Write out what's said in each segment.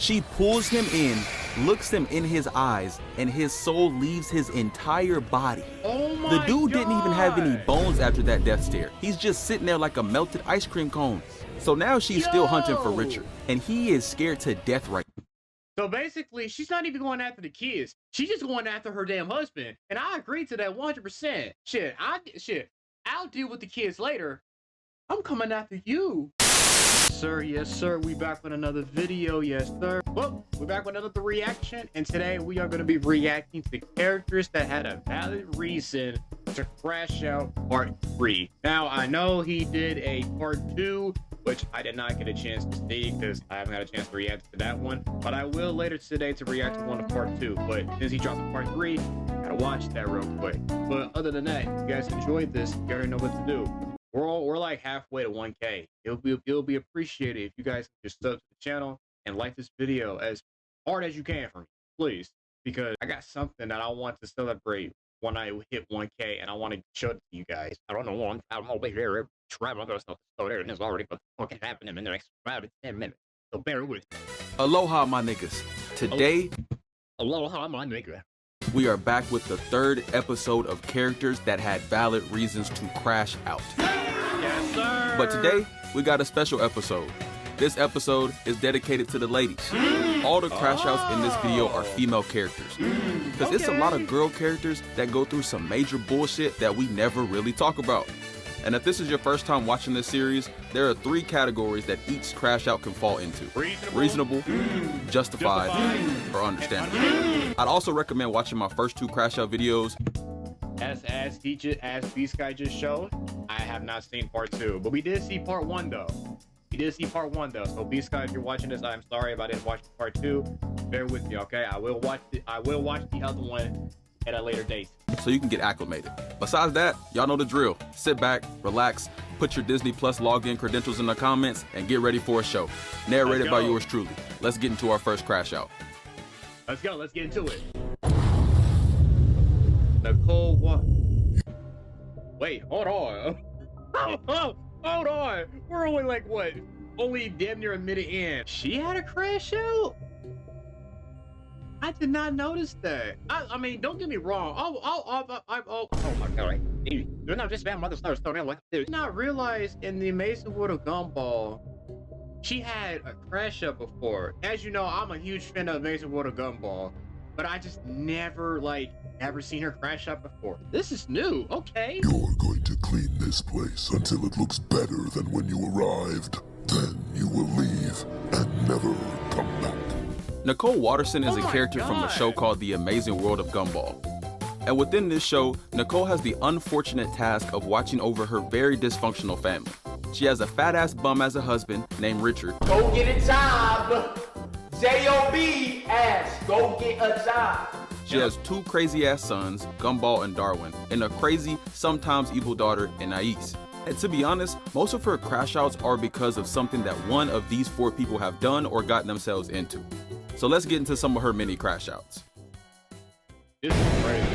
She pulls him in, looks him in his eyes, and his soul leaves his entire body. Oh my The dude didn't even have any God. bones after that death stare. He's just sitting there like a melted ice cream cone. So now she's still hunting for Richard, and he is scared to death right now. So basically, she's not even going after the kids. She's just going after her damn husband. And I agree to that 100%. Shit, I'll deal with the kids later. I'm coming after you. Yes, sir. We back with another video. Yes, sir. Well, we're back with another reaction. And today we are going to be reacting to characters that had a valid reason to crash out part 3. Now, I know he did a part 2, which I did not get a chance to see because I haven't had a chance to react to that one. But I will later today to react to one of part 2. But since he dropped part 3, I gotta watch that real quick. But other than that, if you guys enjoyed this, you already know what to do. We're like halfway to 1K. It'll be appreciated if you guys just sub to the channel and like this video as hard as you can for me, please. Because I got something that I want to celebrate when I hit 1K, and I want to show it to you guys. I don't know. I'm over here. I'm gonna go there, and it's already fucking happening in the next 5 to 10 minutes. So bear with me. Aloha, my niggas. Today, Aloha, my nigga. we are back with the 3rd episode of characters that had valid reasons to crash out. Yes, sir. But today, we got a special episode. This episode is dedicated to the ladies. All the crash outs in this video are female characters. Because it's a lot of girl characters that go through some major bullshit that we never really talk about. And if this is your first time watching this series, there are 3 categories that each crash out can fall into. Reasonable, justified, or understandable. I'd also recommend watching my first 2 crash out videos. As Beast Guy just showed, I have not seen part 2, but we did see part 1 though. So Beast Guy, if you're watching this, I'm sorry if I didn't watch part 2. Bear with me, okay? I will watch the other one at a later date, so you can get acclimated. Besides that, y'all know the drill. Sit back, relax, put your Disney Plus login credentials in the comments, and get ready for a show. Narrated by yours truly. Let's get into our first crash out. Let's go. Let's get into it. Nicole, what? Wait, hold on. Hold on. We're only like what? Only damn near a minute in. She had a crash out? I did not notice that. I mean, don't get me wrong. Oh my God! You're not just bad mother stars throwing like this. Did not realize in the Amazing World of Gumball, she had a crash out before. As you know, I'm a huge fan of Amazing World of Gumball, but I just never seen her crash out before. This is new. Okay. You're going to clean this place until it looks better than when you arrived. Then you will leave and never come back. Nicole Watterson is a character from a show called The Amazing World of Gumball. And within this show, Nicole has the unfortunate task of watching over her very dysfunctional family. She has a fat-ass bum as a husband named Richard. Go get a job. J-O-B ass. Go get a job. She has 2 crazy-ass sons, Gumball and Darwin, and a crazy, sometimes evil daughter, Anais. And to be honest, most of her crash outs are because of something that one of these 4 people have done or gotten themselves into. So let's get into some of her mini crash outs. This is crazy.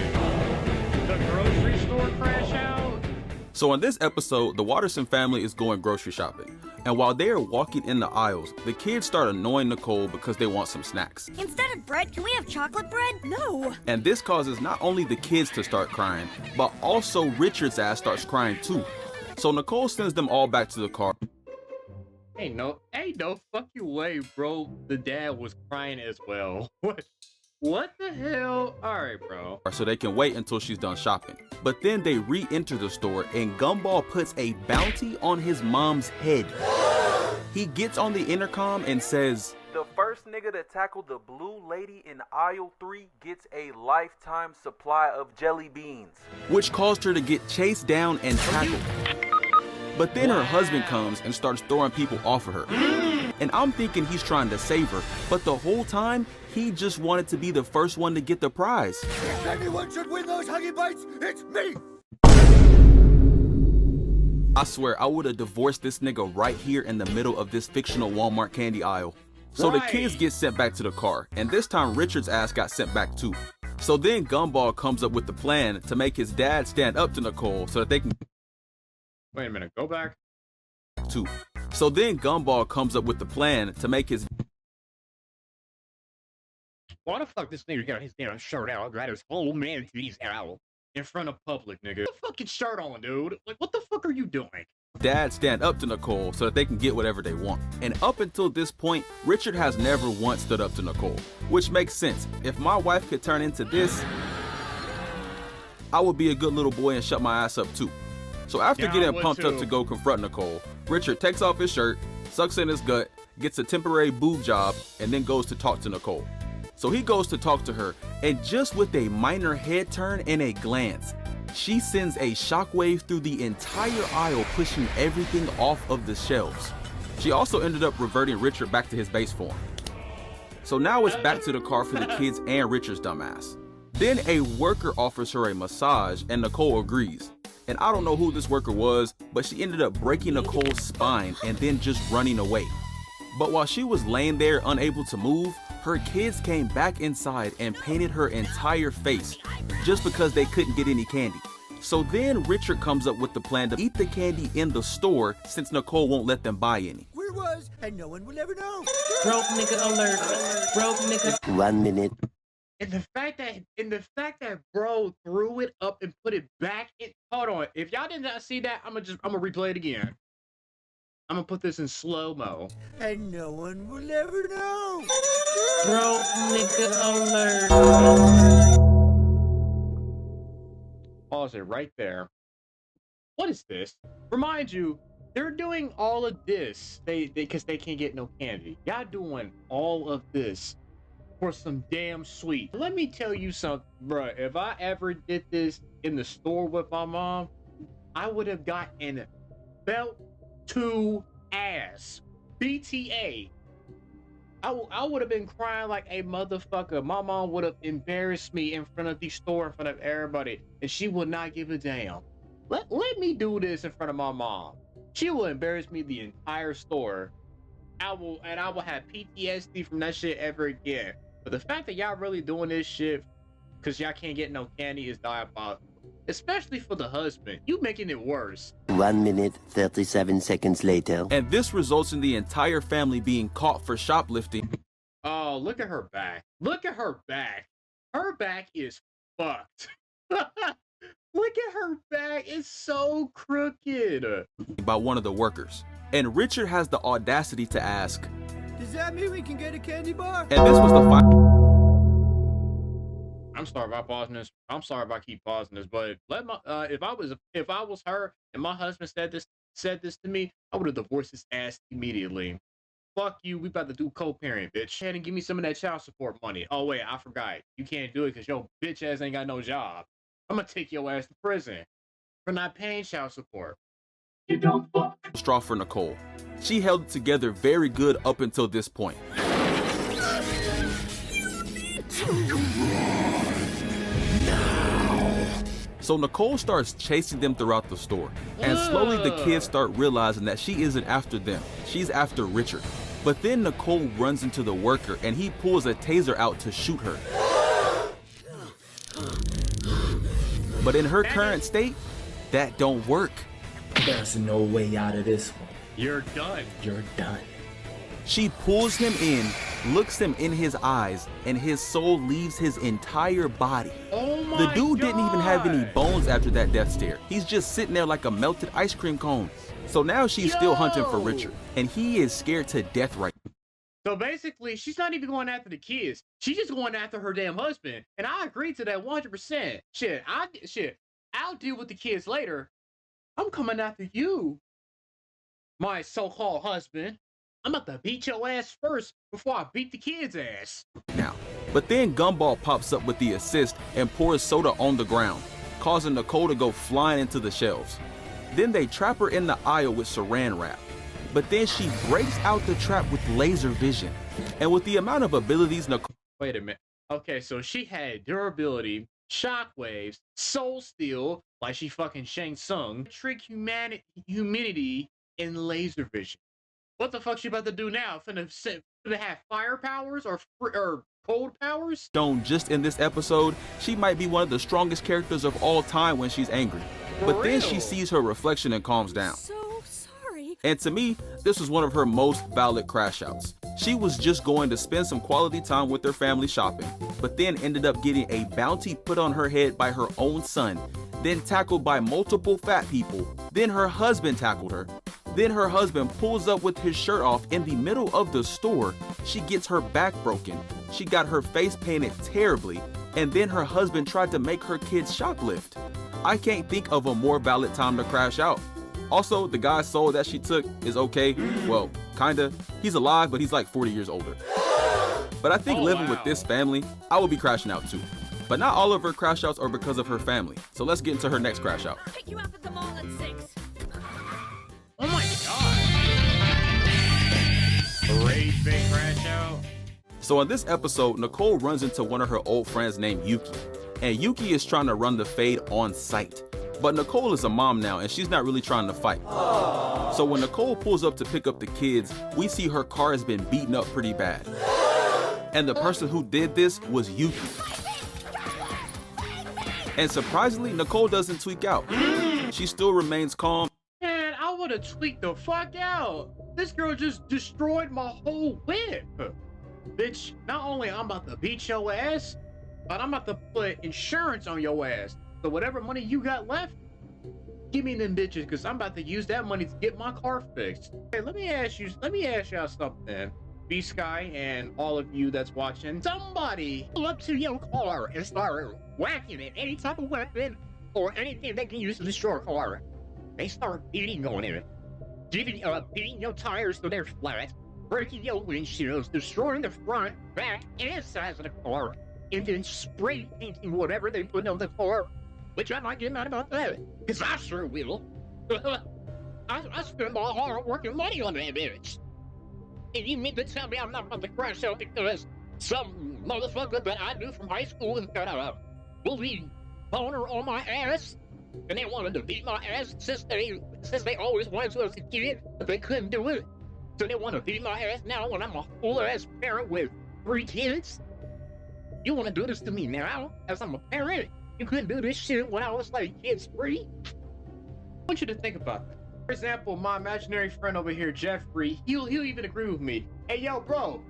The grocery store crash out? So in this episode, the Watterson family is going grocery shopping. And while they are walking in the aisles, the kids start annoying Nicole because they want some snacks. Instead of bread, can we have chocolate bread? No. And this causes not only the kids to start crying, but also Richard's ass starts crying too. So Nicole sends them all back to the car. Ain't no fucking way, bro. The dad was crying as well. What the hell? All right, bro. So they can wait until she's done shopping. But then they re-enter the store and Gumball puts a bounty on his mom's head. He gets on the intercom and says, "The first nigga to tackle the blue lady in aisle 3 gets a lifetime supply of jelly beans," which caused her to get chased down and tackled. But then her husband comes and starts throwing people off of her. And I'm thinking he's trying to save her, but the whole time, he just wanted to be the first one to get the prize. If anyone should win those Huggy Bites, it's me! I swear, I would have divorced this nigga right here in the middle of this fictional Walmart candy aisle. So the kids get sent back to the car, and this time Richard's ass got sent back too. So then Gumball comes up with the plan to make his dad stand up to Nicole so that they can... Wait a minute, go back. So then Gumball comes up with the plan to make his Why the fuck this nigga got his damn shirt out? Got his whole man he's out in front of public, nigga. Get the fucking shirt on, dude. Like, what the fuck are you doing? Dad stand up to Nicole so that they can get whatever they want. And up until this point, Richard has never once stood up to Nicole, which makes sense. If my wife could turn into this, I would be a good little boy and shut my ass up too. So after getting pumped up to go confront Nicole, Richard takes off his shirt, sucks in his gut, gets a temporary boob job, and then goes to talk to Nicole. So he goes to talk to her, and just with a minor head turn and a glance, she sends a shockwave through the entire aisle, pushing everything off of the shelves. She also ended up reverting Richard back to his base form. So now it's back to the car for the kids and Richard's dumbass. Then a worker offers her a massage and Nicole agrees. And I don't know who this worker was, but she ended up breaking Nicole's spine and then just running away. But while she was laying there unable to move, her kids came back inside and painted her entire face just because they couldn't get any candy. So then Richard comes up with the plan to eat the candy in the store since Nicole won't let them buy any. Where was, and no one will ever know. Broke nigga alert. Broke nigga. 1 minute. And the fact that bro threw it up and put it back in. Hold on. If y'all did not see that, I'm gonna replay it again. I'm gonna put this in slow-mo. And no one will ever know. Broke nigga alert. Pause it right there. What is this? Remind you, they're doing all of this because they can't get no candy. Y'all doing all of this for some damn sweet. Let me tell you something, bro. If I ever did this in the store with my mom, I would have gotten belt to ass. BTA. I would have been crying like a motherfucker. My mom would have embarrassed me in front of the store, in front of everybody, and she would not give a damn. Let me do this in front of my mom. She will embarrass me the entire store. I will have PTSD from that shit ever again. But the fact that y'all really doing this shit because y'all can't get no candy is diabolical. Especially for the husband. You making it worse. 1 minute, 37 seconds later. And this results in the entire family being caught for shoplifting. Oh, look at her back. Look at her back. Her back is fucked. Look at her back. It's so crooked. By one of the workers. And Richard has the audacity to ask, Does that mean we can get a candy bar? and this was the final. I'm sorry about pausing this. I'm sorry if I keep pausing this, but if I was her and my husband said this to me, I would have divorced his ass immediately. Fuck you, we about to do co-parent, bitch. Go ahead and give me some of that child support money. Oh wait, I forgot. You can't do it because your bitch ass ain't got no job. I'm gonna take your ass to prison for not paying child support. You don't fuck. Straw for Nicole. She held it together very good up until this point. So Nicole starts chasing them throughout the store, and slowly the kids start realizing that she isn't after them, she's after Richard. But then Nicole runs into the worker and he pulls a taser out to shoot her. But in her current state, that don't work. There's no way out of this one. You're done. You're done. She pulls him in, looks him in his eyes, and his soul leaves his entire body. Oh my The dude didn't even have any God. bones after that death stare. He's just sitting there like a melted ice cream cone. So now she's still hunting for Richard, and he is scared to death right now. So basically, she's not even going after the kids. She's just going after her damn husband. And I agree to that 100%. I'll deal with the kids later. I'm coming after you, my so-called husband. I'm about to beat your ass first before I beat the kids' ass. Now. But then Gumball pops up with the assist and pours soda on the ground, causing Nicole to go flying into the shelves. Then they trap her in the aisle with saran wrap. But then she breaks out the trap with laser vision. And with the amount of abilities Nicole... Wait a minute. Okay, so she had durability, shockwaves, soul steal, like she fucking Shang Tsung, trick humanity, and laser vision. What the fuck she about to do now? Finna have fire powers or cold powers? shown just in this episode, she might be one of the strongest characters of all time when she's angry. But then she sees her reflection and calms down. So sorry. And to me, this was one of her most valid crash outs. She was just going to spend some quality time with her family shopping, but then ended up getting a bounty put on her head by her own son, then tackled by multiple fat people. Then her husband tackled her. Then her husband pulls up with his shirt off in the middle of the store. She gets her back broken. She got her face painted terribly, and then her husband tried to make her kids shoplift. I can't think of a more valid time to crash out. Also, the guy's soul that she took is okay. Well, kinda. He's alive, but he's like 40 years older. But I think living with this family, I would be crashing out too. But not all of her crash outs are because of her family. So let's get into her next crash out. Pick you up at the mall at 6. Oh my god. Great big crash out. So in this episode, Nicole runs into one of her old friends named Yuki. And Yuki is trying to run the fade on site. But Nicole is a mom now and she's not really trying to fight. So when Nicole pulls up to pick up the kids, we see her car has been beaten up pretty bad. And the person who did this was Yuki. And surprisingly, Nicole doesn't tweak out. She still remains calm. Man, I would have tweaked the fuck out. This girl just destroyed my whole whip. Bitch, not only I'm about to beat your ass, but I'm about to put insurance on your ass. So whatever money you got left, give me them bitches, because I'm about to use that money to get my car fixed. Hey, let me ask y'all something. B-Sky and all of you that's watching, somebody pull up to your car and start whacking it, any type of weapon or anything they can use to destroy a car. They start beating on it, beating your tires so they're flat, breaking your windshields, destroying the front, back, and sides of the car, and then spray painting whatever they put on the car. Which I might get mad about that, because I sure will. I spend my hard working money on that bitch. And you mean to tell me I'm not about to crash out because some motherfucker that I knew from high school has got a bully boner on my ass, and they wanted to beat my ass since they always wanted to as a kid, but they couldn't do it. So they want to beat my ass now when I'm a full ass parent with 3 kids? You want to do this to me now as I'm a parent? You couldn't do this shit when I was like kids free? I want you to think about that. For example, my imaginary friend over here, Jeffrey, he'll even agree with me. Hey, yo, bro,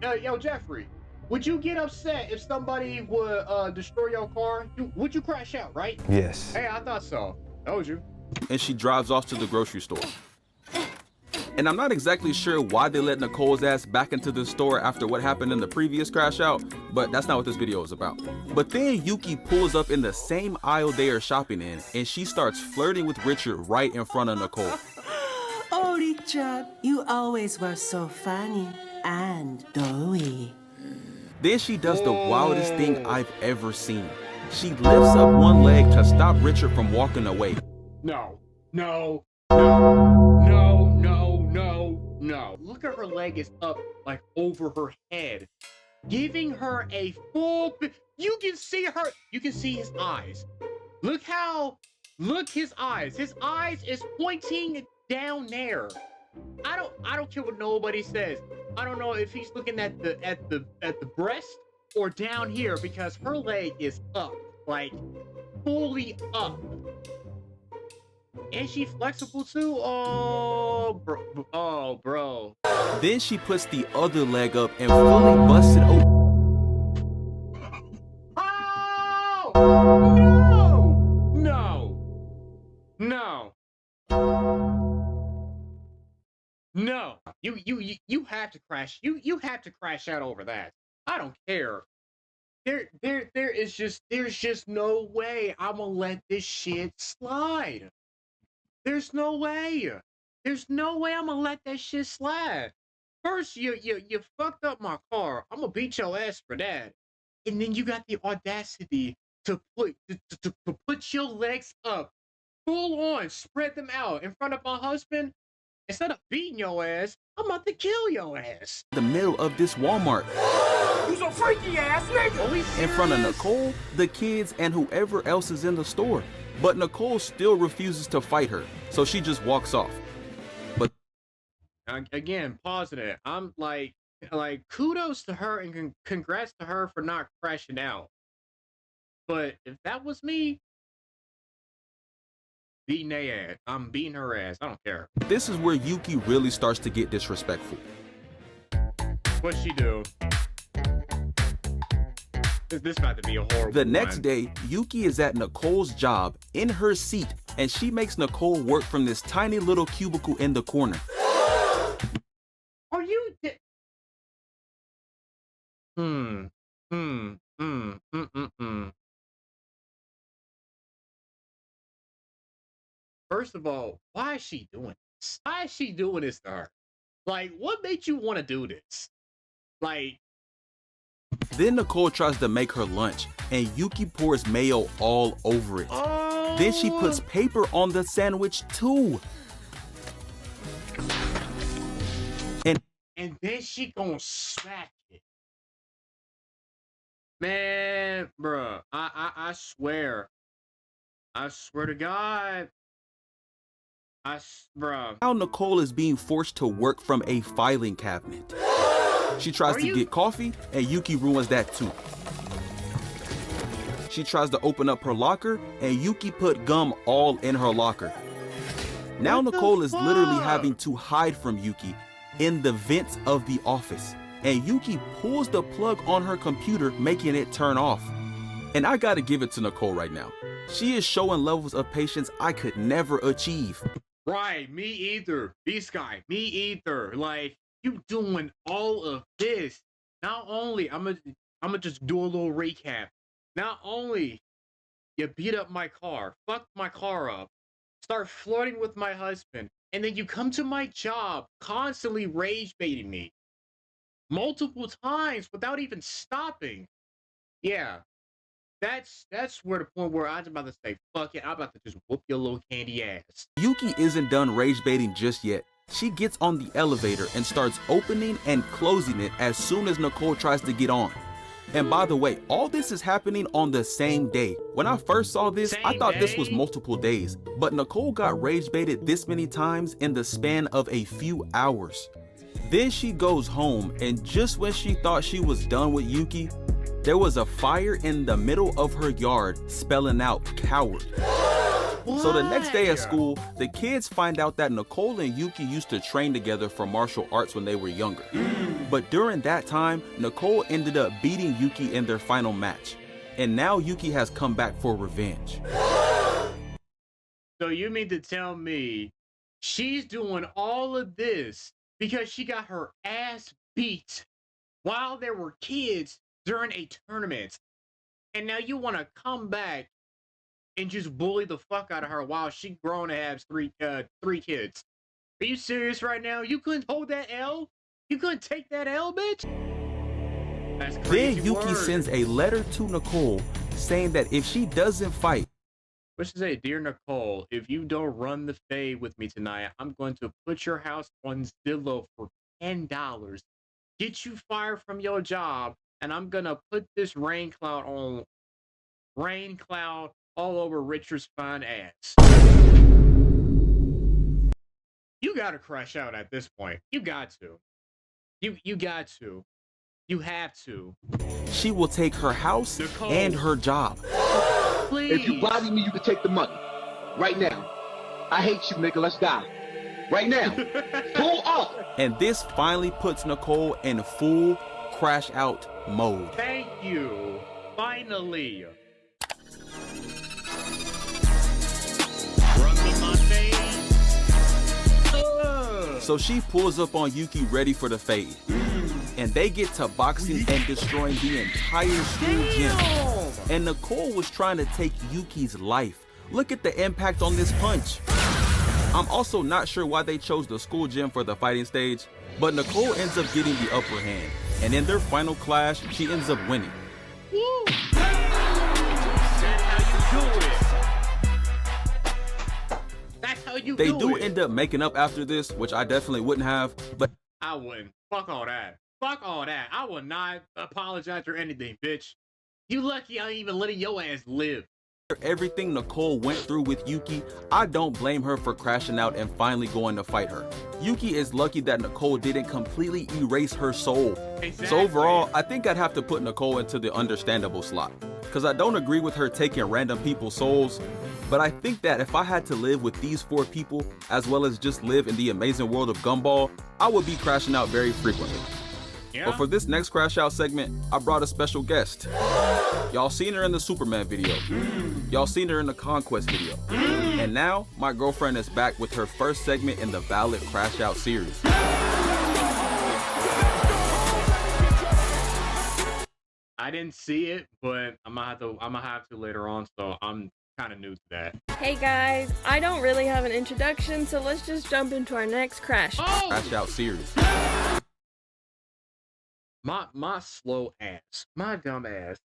yo, Jeffrey, would you get upset if somebody would destroy your car? Would you crash out, right? Yes. Hey, I thought so. Told you. And she drives off to the grocery store. And I'm not exactly sure why they let Nicole's ass back into the store after what happened in the previous crash out, but that's not what this video is about. But then Yuki pulls up in the same aisle they are shopping in, and she starts flirting with Richard right in front of Nicole. Oh, Richard, you always were so funny and doughy. Then she does the wildest thing I've ever seen. She lifts up one leg to stop Richard from walking away. No. Look at her leg is up like over her head, giving her a full. You can see her. You can see his eyes. Look his eyes. His eyes is pointing down there. I don't care what nobody says. I don't know if he's looking at the breast or down here because her leg is up, like fully up. And she flexible too? Oh, bro. Then she puts the other leg up and fully busts it open. Oh! No. You have to crash. You have to crash out over that. I don't care. There's just no way I'm gonna let this shit slide. There's no way I'm gonna let that shit slide. First, you fucked up my car. I'm gonna beat your ass for that. And then you got the audacity to put your legs up, full on, spread them out in front of my husband. Instead of beating your ass, I'm about to kill your ass. The middle of this Walmart. You some freaky ass nigga. In front of Nicole, the kids, and whoever else is in the store. But Nicole still refuses to fight her, so she just walks off. But again, positive. I'm like kudos to her and congrats to her for not crashing out. But if that was me, beating their ass. I'm beating her ass. I don't care. This is where Yuki really starts to get disrespectful. What'd she do? This about to be a horrible The next one. day, Yuki is at Nicole's job in her seat, and she makes Nicole work from this tiny little cubicle in the corner. Are you? First of all, why is she doing this? Why is she doing this to her? Like, what made you want to do this? Like, Then Nicole tries to make her lunch, and Yuki pours mayo all over it. Then she puts paper on the sandwich too. and then she gonna smack it. Man, bruh, I swear to God, bruh. Now Nicole is being forced to work from a filing cabinet. She tries to get coffee, and Yuki ruins that too. She tries to open up her locker, and Yuki put gum all in her locker. Now Nicole is literally having to hide from Yuki in the vents of the office, and Yuki pulls the plug on her computer, making it turn off. And I gotta give it to Nicole right now. She is showing levels of patience I could never achieve. Right, me either. Beast guy, me either. Like, you doing all of this. Not only, I'm gonna just do a little recap. Not only you beat up my car, fucked my car up, start flirting with my husband, and then you come to my job constantly rage baiting me multiple times without even stopping. Yeah. That's where the point where I was about to say, fuck it, I'm about to just whoop your little candy ass. Yuki isn't done rage baiting just yet. She gets on the elevator and starts opening and closing it as soon as Nicole tries to get on. And by the way, all this is happening on the same day. When I first saw this, I thought this was multiple days, but Nicole got rage baited this many times in the span of a few hours. Then she goes home, and just when she thought she was done with Yuki, there was a fire in the middle of her yard, spelling out coward. So the next day at school, the kids find out that Nicole and Yuki used to train together for martial arts when they were younger. But during that time, Nicole ended up beating Yuki in their final match. And now Yuki has come back for revenge. So you mean to tell me she's doing all of this because she got her ass beat while there were kids during a tournament, and now you want to come back and just bully the fuck out of her while she grown and has three kids? Are you serious right now? You couldn't hold that L? You couldn't take that L, bitch? That's crazy. Then Yuki sends a letter to Nicole saying that if she doesn't fight, what should say, dear Nicole, if you don't run the fade with me tonight, I'm going to put your house on Zillow for $10, get you fired from your job, and I'm gonna put this rain cloud all over Richard's fine ass. You gotta crash out at this point. You got to. You got to. You have to. she will take her house Nicole. and her job. Please. If you body me, you can take the money. Right now. I hate you, nigga. Let's die. Right now. Pull up. And this finally puts Nicole in full crash out mode. Thank you. Finally. Run me my face. So she pulls up on Yuki ready for the fade. And they get to boxing and destroying the entire school gym. And Nicole was trying to take Yuki's life. Look at the impact on this punch. I'm also not sure why they chose the school gym for the fighting stage, but Nicole ends up getting the upper hand. And in their final clash, she ends up winning. That's how you They do do it. end up making up after this, which I definitely wouldn't have, but I wouldn't. Fuck all that. Fuck all that. I will not apologize for anything, bitch. You lucky I ain't even letting your ass live. everything Nicole went through with Yuki, I don't blame her for crashing out and finally going to fight her. Yuki is lucky that Nicole didn't completely erase her soul. Exactly. So overall, I think I'd have to put Nicole into the understandable slot. cause I don't agree with her taking random people's souls, but I think that if I had to live with these 4 people, as well as just live in the amazing world of Gumball, I would be crashing out very frequently. Yeah. But for this next Crash Out segment, I brought a special guest. Y'all seen her in the Superman video. Y'all seen her in the Conquest video. And now, my girlfriend is back with her first segment in the Valid Crash Out series. I didn't see it, but I'm gonna have to later on, so I'm kind of new to that. Hey guys, I don't really have an introduction, so let's just jump into our next Crash Out series. My slow ass, my dumb ass,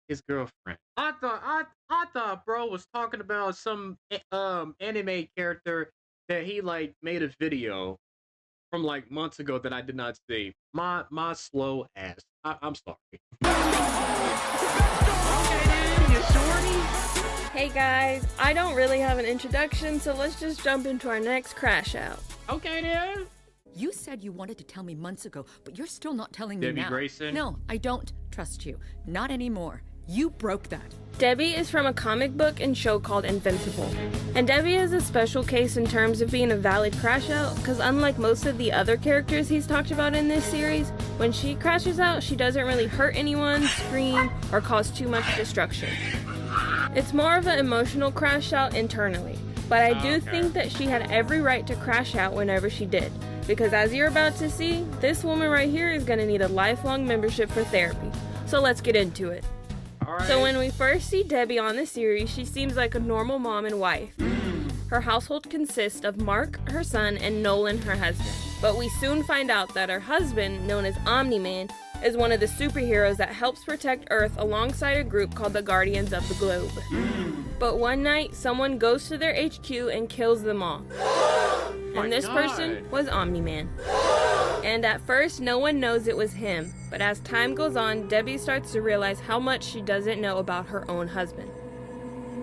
his girlfriend. I thought bro was talking about some anime character that he like made a video from like months ago that I did not see. My slow ass. I'm sorry. Okay, you shorty. Hey guys, I don't really have an introduction, so let's just jump into our next Crash Out. Okay then. You said you wanted to tell me months ago, but you're still not telling me Debbie now. Grayson? No, I don't trust you. Not anymore. You broke that. Debbie is from a comic book and show called Invincible. And Debbie is a special case in terms of being a valid crash out, because unlike most of the other characters he's talked about in this series, when she crashes out, she doesn't really hurt anyone, scream, or cause too much destruction. It's more of an emotional crash out internally, but I do think that she had every right to crash out whenever she did. Because as you're about to see, this woman right here is going to need a lifelong membership for therapy. So let's get into it. So when we first see Debbie on the series, she seems like a normal mom and wife. Her household consists of Mark, her son, and Nolan, her husband. But we soon find out that her husband, known as Omni-Man, is one of the superheroes that helps protect Earth alongside a group called the Guardians of the Globe. But one night, someone goes to their HQ and kills them all. And this person was Omni-Man. And at first, no one knows it was him. But as time goes on, Debbie starts to realize how much she doesn't know about her own husband.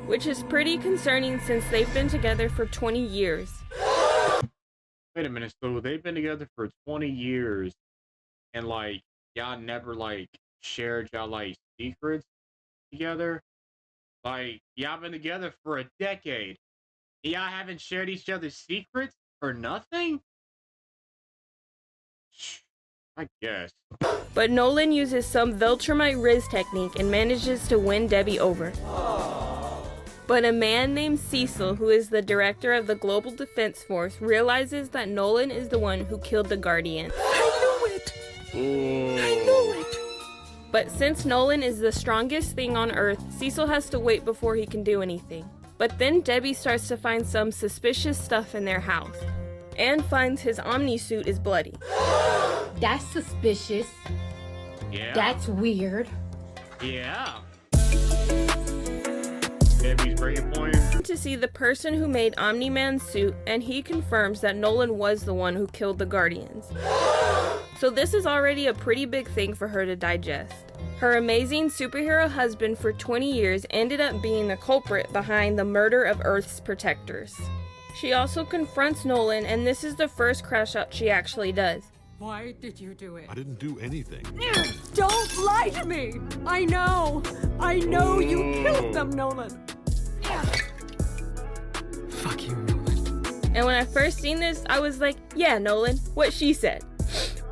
Which is pretty concerning since they've been together for 20 years. Wait a minute, so they've been together for 20 years. And like, y'all never like shared y'all like secrets together? Like, y'all been together for a decade. Y'all haven't shared each other's secrets or nothing? I guess. But Nolan uses some Viltrumite Riz technique and manages to win Debbie over. But a man named Cecil, who is the director of the Global Defense Force, realizes that Nolan is the one who killed the Guardian. I knew it! I knew it! But since Nolan is the strongest thing on Earth, Cecil has to wait before he can do anything. But then Debbie starts to find some suspicious stuff in their house, and finds his Omni suit is bloody. That's suspicious. Yeah. That's weird. Yeah. Debbie's breaking point. To see the person who made Omni-Man's suit, and he confirms that Nolan was the one who killed the Guardians. So this is already a pretty big thing for her to digest. Her amazing superhero husband for 20 years ended up being the culprit behind the murder of Earth's protectors. She also confronts Nolan, and this is the first crash out she actually does. Why did you do it? I didn't do anything. Don't lie to me! I know you killed them, Nolan! Fuck you, Nolan. And when I first seen this, I was like, yeah, Nolan, what she said.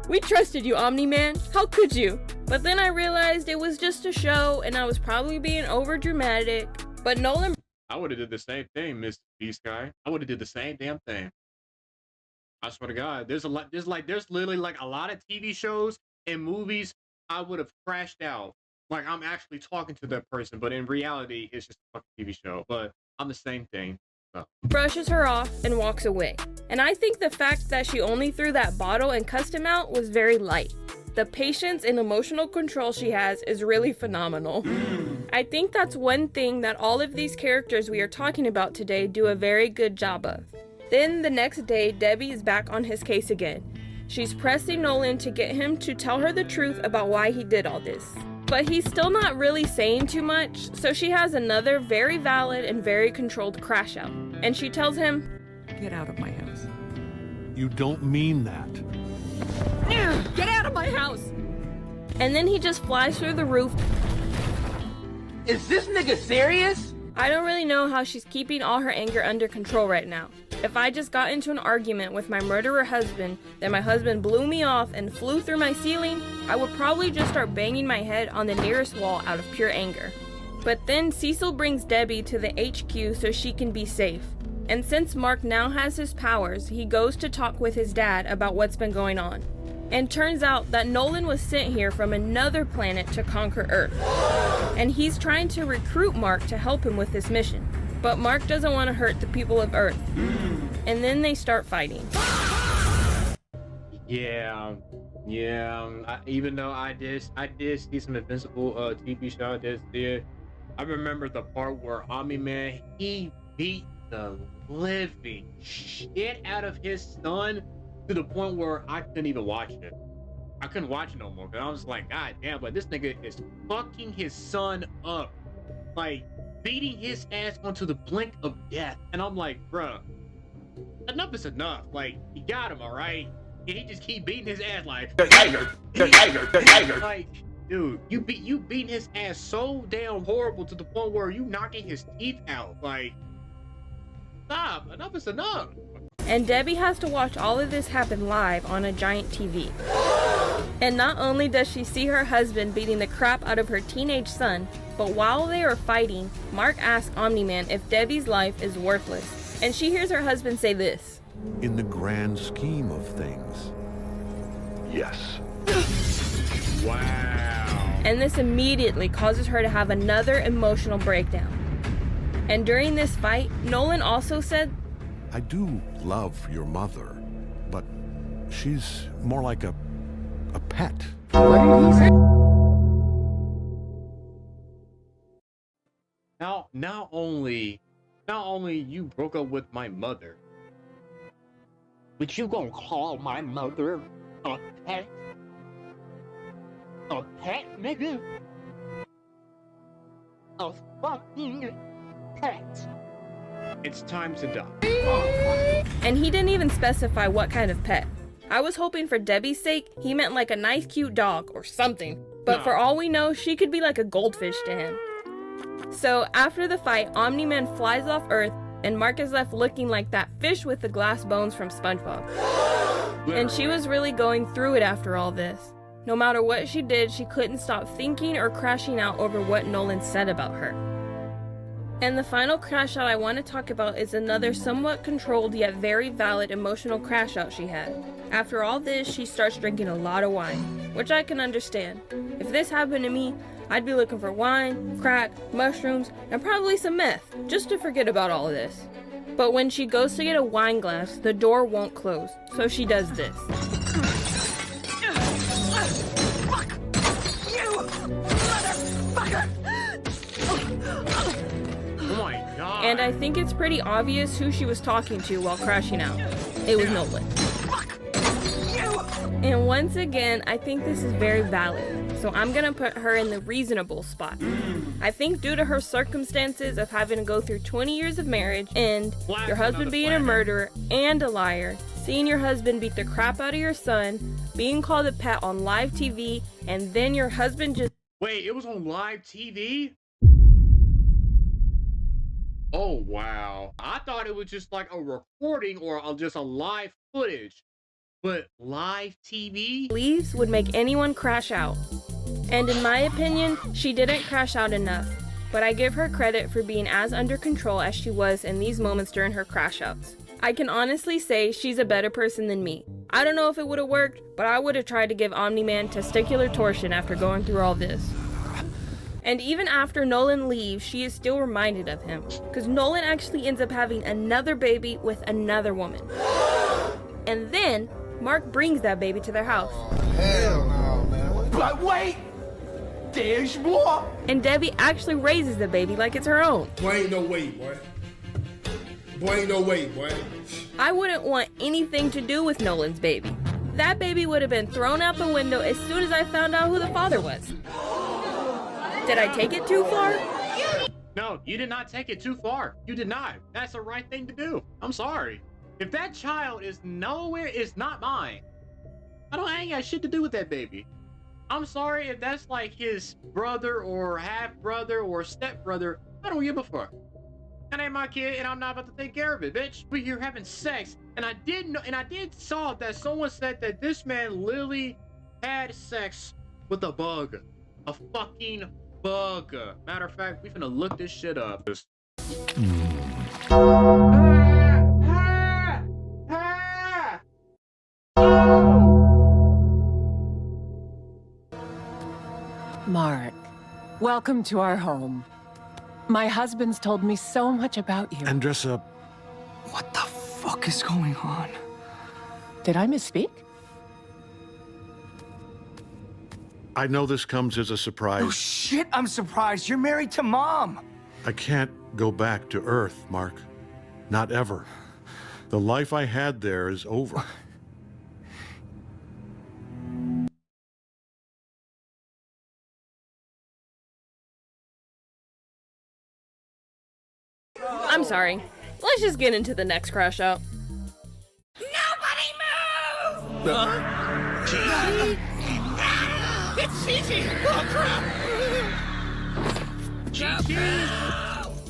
We trusted you, Omni-Man. How could you? But then I realized it was just a show, and I was probably being over dramatic. But Nolan... I would have did the same thing, Miss B-Sky. I would have did the same damn thing. I swear to God, there's literally like a lot of TV shows and movies I would have crashed out. Like I'm actually talking to that person, but in reality, it's just a fucking TV show. But I'm the same thing. So. Brushes her off and walks away. And I think the fact that she only threw that bottle and cussed him out was very light. The patience and emotional control she has is really phenomenal. I think that's one thing that all of these characters we are talking about today do a very good job of. Then the next day, Debbie is back on his case again. She's pressing Nolan to get him to tell her the truth about why he did all this. But he's still not really saying too much, so she has another very valid and very controlled crash out. And she tells him, Get out of my house. You don't mean that. Get out of my house! And then he just flies through the roof Is this nigga serious? I don't really know how she's keeping all her anger under control right now. If I just got into an argument with my murderer husband, then my husband blew me off and flew through my ceiling, I would probably just start banging my head on the nearest wall out of pure anger. But then Cecil brings Debbie to the HQ so she can be safe. And since Mark now has his powers, he goes to talk with his dad about what's been going on. And turns out that Nolan was sent here from another planet to conquer Earth. And he's trying to recruit Mark to help him with this mission. But Mark doesn't want to hurt the people of Earth. And then they start fighting. Yeah. Even though I did see some Invincible TV show I remember the part where Omni-Man, he beat the living shit out of his son to the point where I couldn't even watch it. I couldn't watch it no more because I was like, God damn, but this nigga is fucking his son up. Like, beating his ass onto the blink of death. And I'm like, bruh, enough is enough. Like, you got him, alright? And he just keep beating his ass like, like, dude, you beating his ass so damn horrible to the point where you knocking his teeth out. Like, stop, enough is enough. And Debbie has to watch all of this happen live on a giant TV. And not only does she see her husband beating the crap out of her teenage son, but while they are fighting, Mark asks Omni-Man if Debbie's life is worthless. And she hears her husband say this. In the grand scheme of things, yes. Wow. And this immediately causes her to have another emotional breakdown. And during this fight, Nolan also said, I do love your mother, but she's more like a pet. What did he say? Now, not only you broke up with my mother, but you gonna call my mother a pet? A pet, nigga? A fucking pet. It's time to die. And he didn't even specify what kind of pet. I was hoping for Debbie's sake, he meant like a nice cute dog or something. But for all we know, she could be like a goldfish to him. So after the fight, Omni-Man flies off Earth and Mark is left looking like that fish with the glass bones from SpongeBob. And she was really going through it after all this. No matter what she did, she couldn't stop thinking or crashing out over what Nolan said about her. And the final crash out I want to talk about is another somewhat controlled yet very valid emotional crash out she had. After all this, she starts drinking a lot of wine, which I can understand. If this happened to me, I'd be looking for wine, crack, mushrooms, and probably some meth, just to forget about all of this. But when she goes to get a wine glass, the door won't close, so she does this. Fuck you, motherfucker! Oh my god. And I think it's pretty obvious who she was talking to while crashing out. It was Nolan. And once again, I think this is very valid, so I'm gonna put her in the reasonable spot. I think due to her circumstances of having to go through 20 years of marriage and your husband being a murderer and a liar, seeing your husband beat the crap out of your son, being called a pet on live TV, and then your husband just— Wait, it was on live TV? Oh wow. I thought it was just like a recording or just a live footage. But live TV? Leaves would make anyone crash out. And in my opinion, she didn't crash out enough. But I give her credit for being as under control as she was in these moments during her crash outs. I can honestly say she's a better person than me. I don't know if it would have worked, but I would have tried to give Omni-Man testicular torsion after going through all this. And even after Nolan leaves, she is still reminded of him. Because Nolan actually ends up having another baby with another woman. And then Mark brings that baby to their house. Hell no, man. But wait! There's more! And Debbie actually raises the baby like it's her own. Boy, ain't no way, boy. Boy, ain't no way, boy. I wouldn't want anything to do with Nolan's baby. That baby would have been thrown out the window as soon as I found out who the father was. Did I take it too far? No, you did not take it too far. You did not. That's the right thing to do. I'm sorry. If that child is not mine, I ain't got shit to do with that baby. I'm sorry if that's like his brother or half brother or step brother. I don't give a fuck. That ain't my kid, and I'm not about to take care of it, bitch. We're here having sex, and I did know, and I did saw that someone said that this man literally had sex with a bug, a fucking bug. Matter of fact, we finna look this shit up. Mark, welcome to our home. My husband's told me so much about you. Andressa, what the fuck is going on? Did I misspeak? I know this comes as a surprise. Oh shit, I'm surprised. You're married to Mom. I can't go back to Earth, Mark. Not ever. The life I had there is over. I'm sorry. Let's just get into the next Crashout. Nobody move! It's Gigi! Oh crap!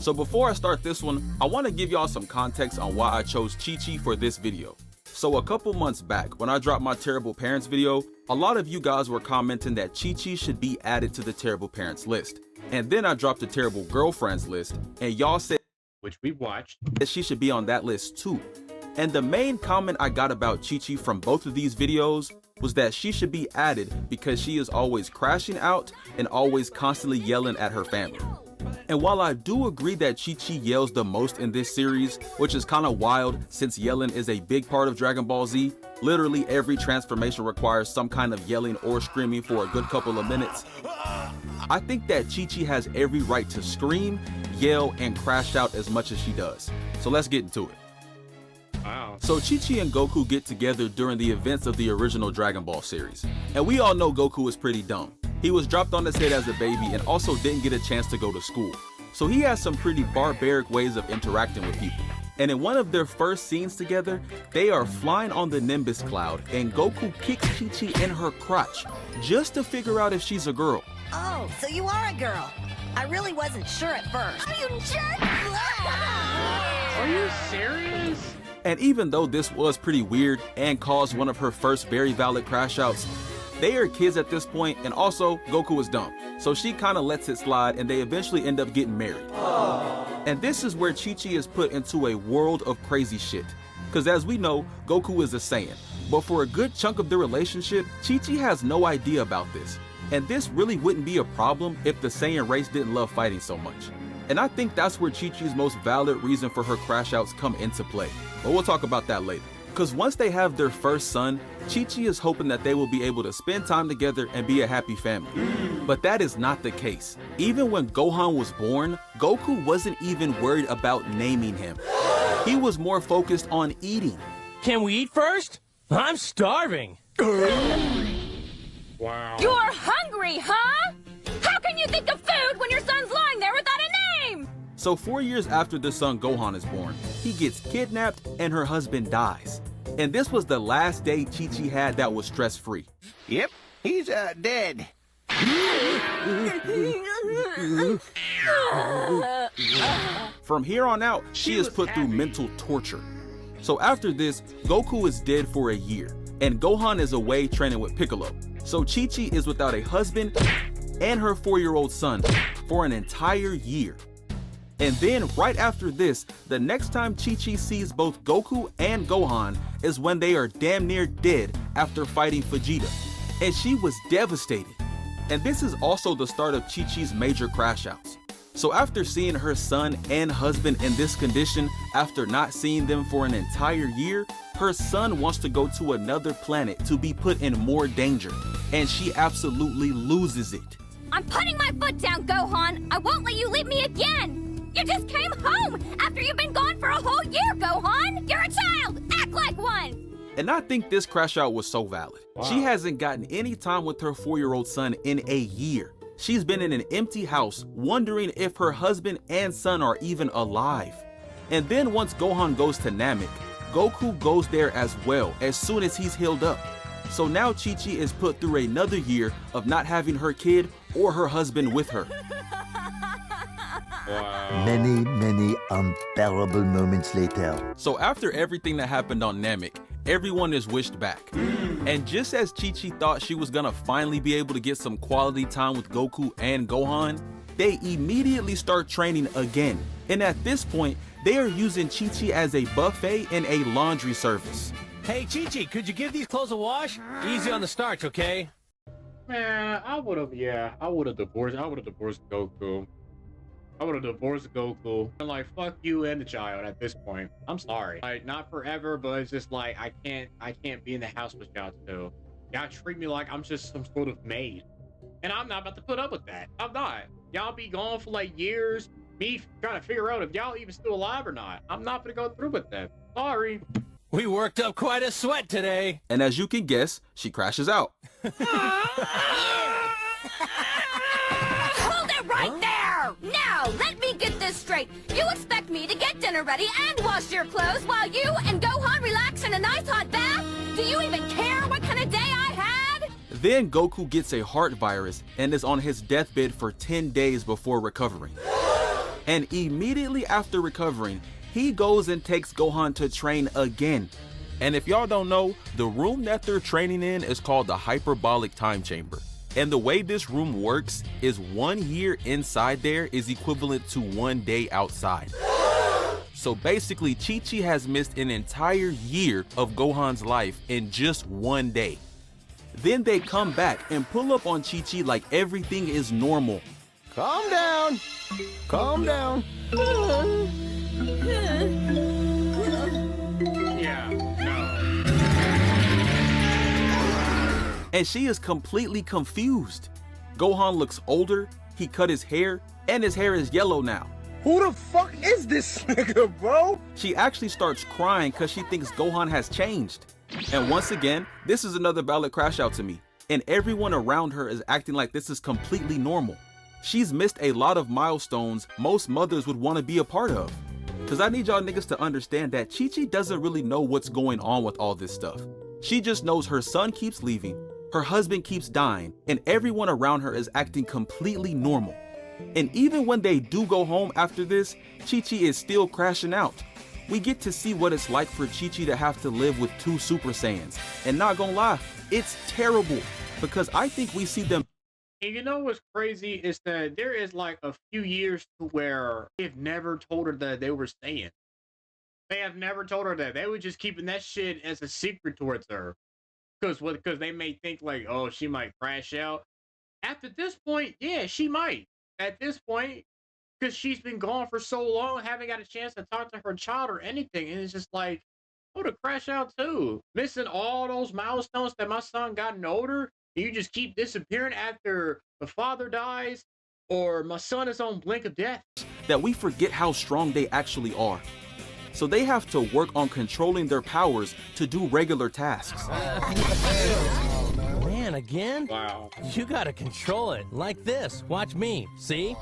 So before I start this one, I want to give y'all some context on why I chose Chi-Chi for this video. So a couple months back, when I dropped my Terrible Parents video, a lot of you guys were commenting that Chi-Chi should be added to the Terrible Parents list. And then I dropped the Terrible Girlfriends list, and y'all said, which we watched, that she should be on that list too. And the main comment I got about Chi-Chi from both of these videos was that she should be added because she is always crashing out and always constantly yelling at her family. And while I do agree that Chi-Chi yells the most in this series, which is kind of wild since yelling is a big part of Dragon Ball Z, literally every transformation requires some kind of yelling or screaming for a good couple of minutes, I think that Chi-Chi has every right to scream, yell, and crash out as much as she does. So let's get into it. Wow. So Chi-Chi and Goku get together during the events of the original Dragon Ball series. And we all know Goku is pretty dumb. He was dropped on his head as a baby and also didn't get a chance to go to school. So he has some pretty barbaric ways of interacting with people. And in one of their first scenes together, they are flying on the Nimbus cloud and Goku kicks Chi-Chi in her crotch just to figure out if she's a girl. Oh, so you are a girl. I really wasn't sure at first. You jerk! Are you serious? And even though this was pretty weird and caused one of her first very valid crash outs, they are kids at this point, and also Goku is dumb. So she kind of lets it slide and they eventually end up getting married. And this is where Chi-Chi is put into a world of crazy shit. Cause as we know, Goku is a Saiyan. But for a good chunk of the relationship, Chi-Chi has no idea about this. And this really wouldn't be a problem if the Saiyan race didn't love fighting so much. And I think that's where Chi-Chi's most valid reason for her crash outs come into play. But we'll talk about that later. Cause once they have their first son, Chi-Chi is hoping that they will be able to spend time together and be a happy family. But that is not the case. Even when Gohan was born, Goku wasn't even worried about naming him. He was more focused on eating. Can we eat first? I'm starving. Wow. You're hungry, huh? How can you think of food when your son's lying there without a name? So 4 years after the son Gohan is born, he gets kidnapped and her husband dies. And this was the last day Chi-Chi had that was stress-free. Yep, he's dead. From here on out, she is put through mental torture. So after this, Goku is dead for a year, and Gohan is away training with Piccolo. So Chi-Chi is without a husband and her 4-year-old son for an entire year. And then right after this, the next time Chi-Chi sees both Goku and Gohan is when they are damn near dead after fighting Vegeta. And she was devastated. And this is also the start of Chi-Chi's major crash outs. So after seeing her son and husband in this condition after not seeing them for an entire year, her son wants to go to another planet to be put in more danger. And she absolutely loses it. I'm putting my foot down, Gohan. I won't let you leave me again. You just came home after you've been gone for a whole year, Gohan. You're a child. Act like one. And I think this crash out was so valid. Wow. She hasn't gotten any time with her 4-year-old son in a year. She's been in an empty house wondering if her husband and son are even alive. And then once Gohan goes to Namek, Goku goes there as well as soon as he's healed up. So now Chi-Chi is put through another year of not having her kid or her husband with her. Many, many unbearable moments later. So after everything that happened on Namek, everyone is wished back. And just as Chi-Chi thought she was gonna finally be able to get some quality time with Goku and Gohan, they immediately start training again. And at this point, they are using Chi-Chi as a buffet and a laundry service. Hey, Chi-Chi, could you give these clothes a wash? Easy on the starch, okay? Man, I would have divorced Goku. I would have divorced Goku. I'm like, fuck you and the child at this point. I'm sorry. Like, not forever, but it's just like, I can't be in the house with y'all too. Y'all treat me like I'm just some sort of maid. And I'm not about to put up with that. I'm not. Y'all be gone for like years, me trying to figure out if y'all even still alive or not. I'm not gonna go through with that. Sorry. We worked up quite a sweat today. And as you can guess, she crashes out. Hold it right there! Now, let me get this straight. You expect me to get dinner ready and wash your clothes while you and Gohan relax in a nice hot bath? Do you even care what kind of day I had? Then Goku gets a heart virus and is on his deathbed for 10 days before recovering. And immediately after recovering, he goes and takes Gohan to train again. And if y'all don't know, the room that they're training in is called the hyperbolic time chamber. And the way this room works is 1 year inside there is equivalent to 1 day outside. So basically, Chi-Chi has missed an entire year of Gohan's life in just 1 day. Then they come back and pull up on Chi-Chi like everything is normal. Calm down. Calm down. Yeah, no. And she is completely confused. Gohan looks older, he cut his hair, and his hair is yellow now. Who the fuck is this nigga, bro? She actually starts crying because she thinks Gohan has changed. And once again, this is another valid crash out to me. And everyone around her is acting like this is completely normal. She's missed a lot of milestones most mothers would want to be a part of. Cause I need y'all niggas to understand that Chi-Chi doesn't really know what's going on with all this stuff. She just knows her son keeps leaving, her husband keeps dying, and everyone around her is acting completely normal. And even when they do go home after this, Chi-Chi is still crashing out. We get to see what it's like for Chi-Chi to have to live with 2 Super Saiyans. And not gonna lie, it's terrible, because I think we see them. And you know what's crazy is that there is like a few years to where they've never told her that they were Saiyans. They have never told her that. They were just keeping that shit as a secret towards her. Because they may think like, oh, she might crash out. After this point, yeah, she might. At this point, because she's been gone for so long, haven't got a chance to talk to her child or anything. And it's just like, oh, to crash out too. Missing all those milestones that my son gotten older. And you just keep disappearing after the father dies, or my son is on blink of death. That we forget how strong they actually are. So they have to work on controlling their powers to do regular tasks. Man, again? Wow. You gotta control it. Like this. Watch me. See?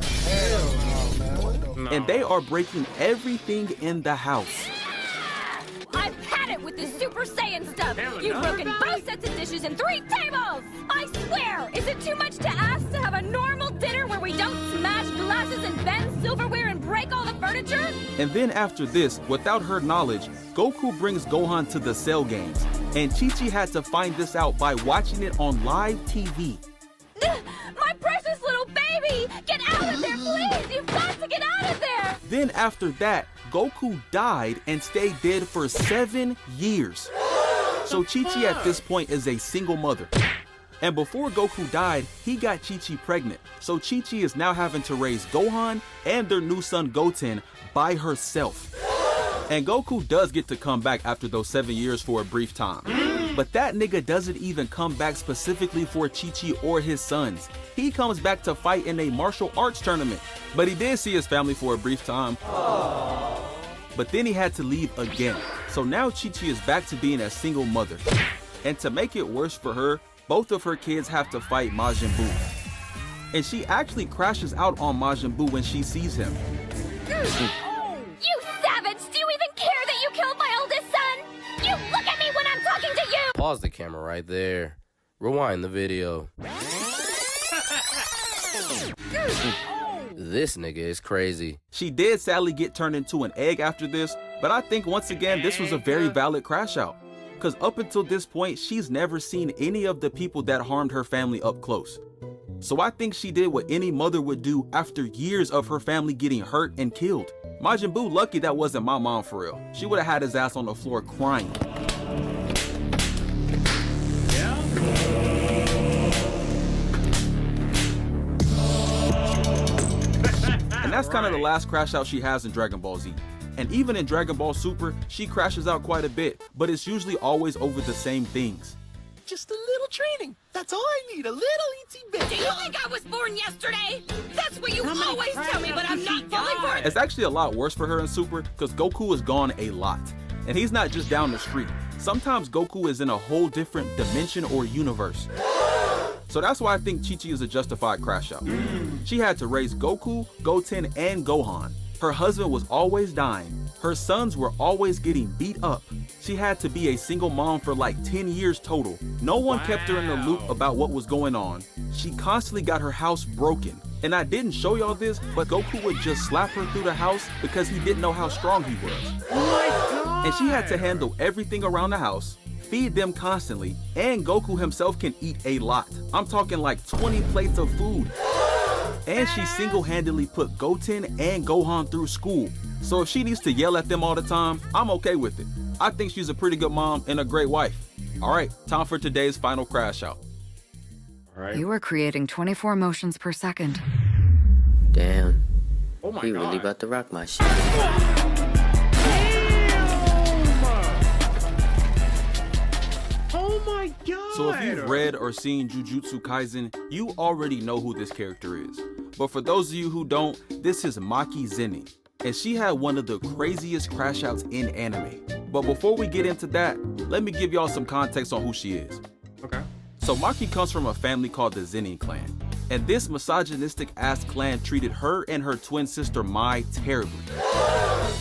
And they are breaking everything in the house. I've had it with this Super Saiyan stuff. You've broken both sets of dishes and 3 tables. I swear, is it too much to ask to have a normal dinner where we don't smash glasses and bend silverware and break all the furniture? And then after this, without her knowledge, Goku brings Gohan to the Cell games. And Chi-Chi had to find this out by watching it on live TV. My precious little baby! Get out of there, please! You've got to get out of there! Then after that, Goku died and stayed dead for 7 years. So Chi-Chi at this point is a single mother. And before Goku died, he got Chi-Chi pregnant. So Chi-Chi is now having to raise Gohan and their new son Goten by herself. And Goku does get to come back after those 7 years for a brief time. But that nigga doesn't even come back specifically for Chi-Chi or his sons. He comes back to fight in a martial arts tournament. But he did see his family for a brief time. But then he had to leave again. So now Chi-Chi is back to being a single mother. And to make it worse for her, both of her kids have to fight Majin Buu. And she actually crashes out on Majin Buu when she sees him. You savage! Do you even care that you killed my oldest son? You look at me when I'm talking to you! Pause the camera right there. Rewind the video. This nigga is crazy. She did sadly get turned into an egg after this, but I think once again this was a very valid crash out. Cause up until this point, she's never seen any of the people that harmed her family up close. So I think she did what any mother would do after years of her family getting hurt and killed. Majin Buu lucky that wasn't my mom for real. She would have had his ass on the floor crying. And that's kind of the last crash out she has in Dragon Ball Z. And even in Dragon Ball Super, she crashes out quite a bit, but it's usually always over the same things. Just a little training. That's all I need, a little itsy bit. Do you think I was born yesterday? That's what you always tell me, but I'm not falling for it. It's actually a lot worse for her in Super, because Goku is gone a lot. And he's not just down the street. Sometimes Goku is in a whole different dimension or universe. So that's why I think Chi-Chi is a justified crash out. She had to raise Goku, Goten, and Gohan. Her husband was always dying. Her sons were always getting beat up. She had to be a single mom for like 10 years total. No one kept her in the loop about what was going on. She constantly got her house broken. And I didn't show y'all this, but Goku would just slap her through the house because he didn't know how strong he was. Oh my God. And she had to handle everything around the house, feed them constantly, and Goku himself can eat a lot. I'm talking like 20 plates of food. And she single-handedly put Goten and Gohan through school. So if she needs to yell at them all the time, I'm okay with it. I think she's a pretty good mom and a great wife. All right, time for today's final crash out. All right. You are creating 24 motions per second. Damn. Oh my He God. really about to rock my shit. Oh my God. So if you've read or seen Jujutsu Kaisen, you already know who this character is. But for those of you who don't, this is Maki Zenin. And she had one of the craziest crash outs in anime. But before we get into that, let me give y'all some context on who she is. Okay. So Maki comes from a family called the Zenin clan. And this misogynistic ass clan treated her and her twin sister Mai terribly.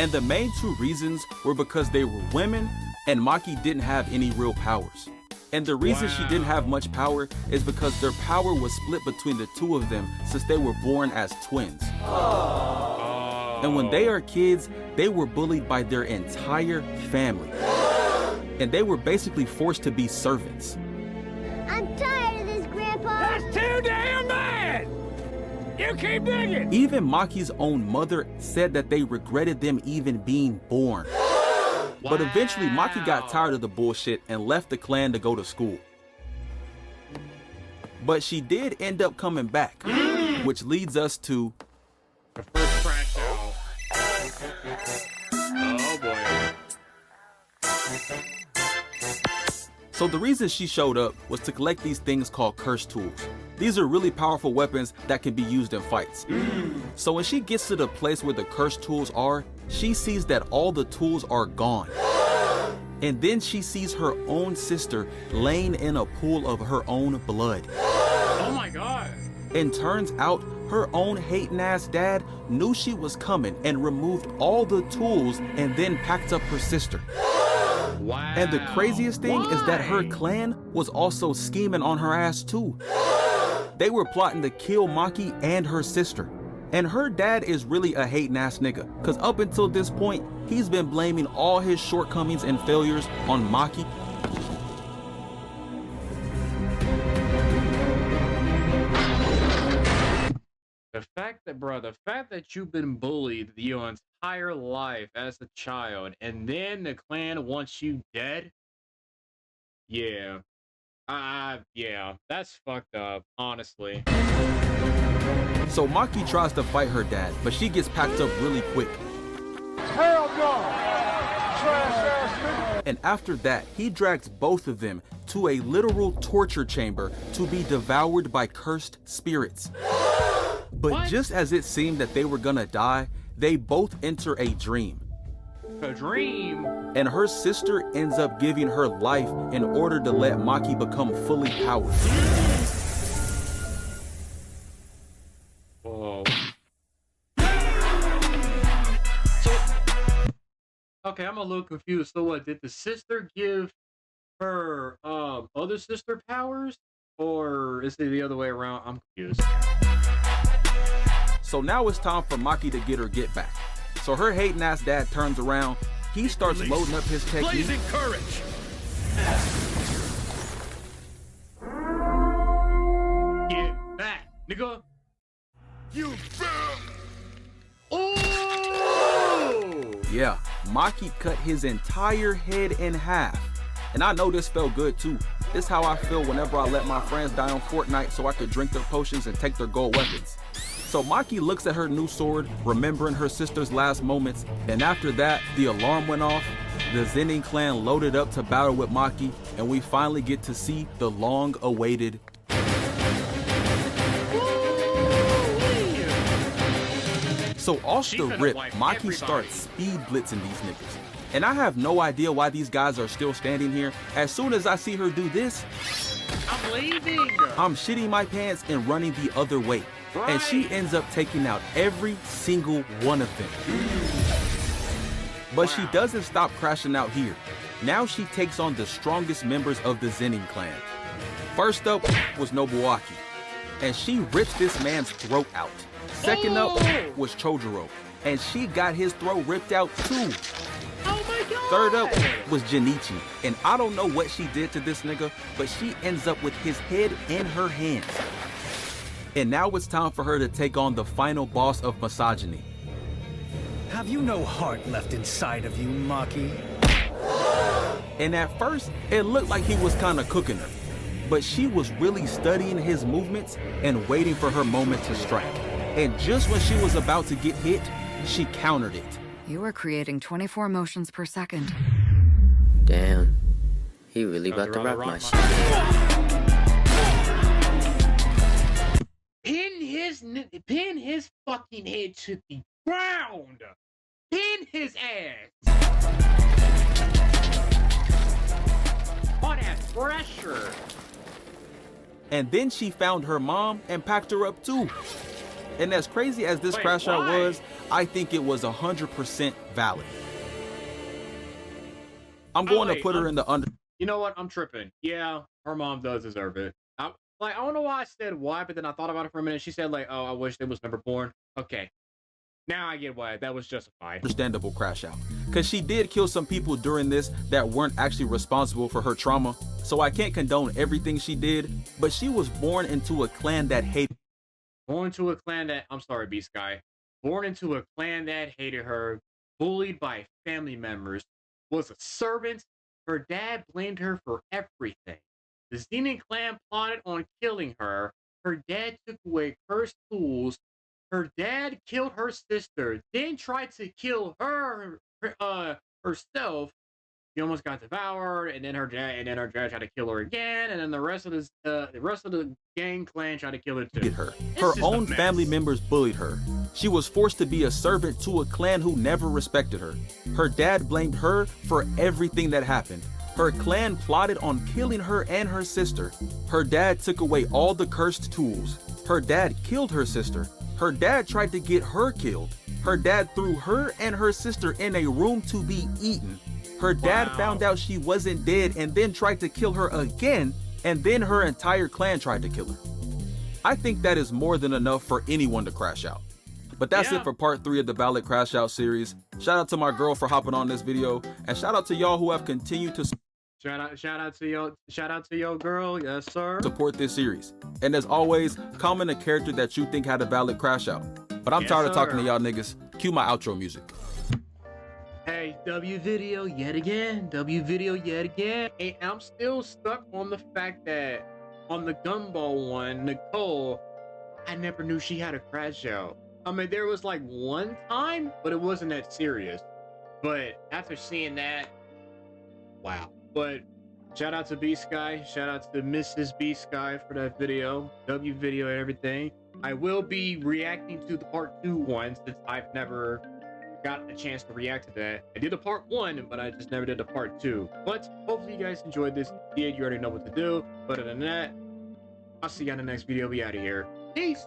And the main two reasons were because they were women and Maki didn't have any real powers. And the reason she didn't have much power is because their power was split between the two of them since they were born as twins. And when they are kids, they were bullied by their entire family. And they were basically forced to be servants. I'm tired of this, Grandpa. That's too damn bad! You keep digging! Even Maki's own mother said that they regretted them even being born. But eventually Maki got tired of the bullshit and left the clan to go to school. But she did end up coming back, which leads us to the first crash out. Oh boy. So the reason she showed up was to collect these things called curse tools. These are really powerful weapons that can be used in fights. So when she gets to the place where the curse tools are, she sees that all the tools are gone. And then she sees her own sister laying in a pool of her own blood. Oh my God. And turns out her own hating ass dad knew she was coming and removed all the tools and then packed up her sister. Wow. And the craziest thing is that her clan was also scheming on her ass too. They were plotting to kill Maki and her sister. And her dad is really a hating ass nigga, cause up until this point, he's been blaming all his shortcomings and failures on Maki. The fact that you've been bullied your entire life as a child, and then the clan wants you dead. Yeah. Yeah, that's fucked up, honestly. So Maki tries to fight her dad, but she gets packed up really quick. Hell no! Trash ass nigga! And after that, he drags both of them to a literal torture chamber to be devoured by cursed spirits. But just as it seemed that they were gonna die, they both enter a dream. A dream? And her sister ends up giving her life in order to let Maki become fully powered. Whoa. Okay, I'm a little confused. So what, did the sister give her other sister powers, or is it the other way around? I'm confused. So now it's time for Maki to get her get back. So her hating ass dad turns around. He starts loading up his technique. Blazing courage. Get back, nigga. You Oh! Yeah, Maki cut his entire head in half. And I know this felt good too. This is how I feel whenever I let my friends die on Fortnite so I could drink their potions and take their gold weapons. So Maki looks at her new sword, remembering her sister's last moments, and after that, the alarm went off, the Zenin clan loaded up to battle with Maki, and we finally get to see the long-awaited So off the rip, Maki starts speed blitzing these niggas. And I have no idea why these guys are still standing here. As soon as I see her do this, I'm leaving. I'm shitting my pants and running the other way. Right. And she ends up taking out every single one of them. But she doesn't stop crashing out here. Now she takes on the strongest members of the Zenin clan. First up was Nobuaki, and she rips this man's throat out. Second up was Chojuro, and she got his throat ripped out too. Oh my god! Third up was Jinichi, and I don't know what she did to this nigga, but she ends up with his head in her hands. And now it's time for her to take on the final boss of misogyny. Have you no heart left inside of you, Maki? And at first, it looked like he was kind of cooking her, but she was really studying his movements and waiting for her moment to strike. And just when she was about to get hit, she countered it. You are creating 24 motions per second. Damn. He really about to rock my shit. Pin his fucking head to the ground. Pin his ass. All that pressure. And then she found her mom and packed her up too. And as crazy as this crash out was, I think it was 100% valid. I'm going to put her in the under. You know what? I'm tripping. Yeah, her mom does deserve it. I don't know why I said why, but then I thought about it for a minute. She said like, "Oh, I wish they was never born." Okay, now I get why that was justified. Understandable crash out, because she did kill some people during this that weren't actually responsible for her trauma. So I can't condone everything she did, but she was born into a clan that hated. Born into a clan that, I'm sorry, Beast Guy. Born into a clan that hated her, bullied by family members, was a servant. Her dad blamed her for everything. The Zenin clan plotted on killing her. Her dad took away her tools. Her dad killed her sister, then tried to kill her herself. She almost got devoured, and then her dad tried to kill her again, and then the rest of the gang clan tried to kill her too. Her own family members bullied her. She was forced to be a servant to a clan who never respected her. Her dad blamed her for everything that happened. Her clan plotted on killing her and her sister. Her dad took away all the cursed tools. Her dad killed her sister. Her dad tried to get her killed. Her dad threw her and her sister in a room to be eaten. Her dad found out she wasn't dead and then tried to kill her again, and then her entire clan tried to kill her. I think that is more than enough for anyone to crash out. But that's it for part 3 of the Valid Crash Out series. Shout out to my girl for hopping on this video, and shout out to y'all who have continued to shout out to your girl, yes sir. Support this series. And as always, comment a character that you think had a valid crash out. But I'm tired of talking to y'all niggas. Cue my outro music. Hey, W video yet again. W video yet again. And I'm still stuck on the fact that on the Gumball one, Nicole, I never knew she had a crash out. I mean, there was like one time, but it wasn't that serious. But after seeing that, wow. But shout out to Beast Guy. Shout out to Mrs. Beast Guy for that video. W video and everything. I will be reacting to the part 2 one since I've never got a chance to react to that. I did a part 1, but I just never did a part 2. But hopefully you guys enjoyed this. If you did, you already know what to do. But other than that, I'll see you on the next video. Be out of here. Peace.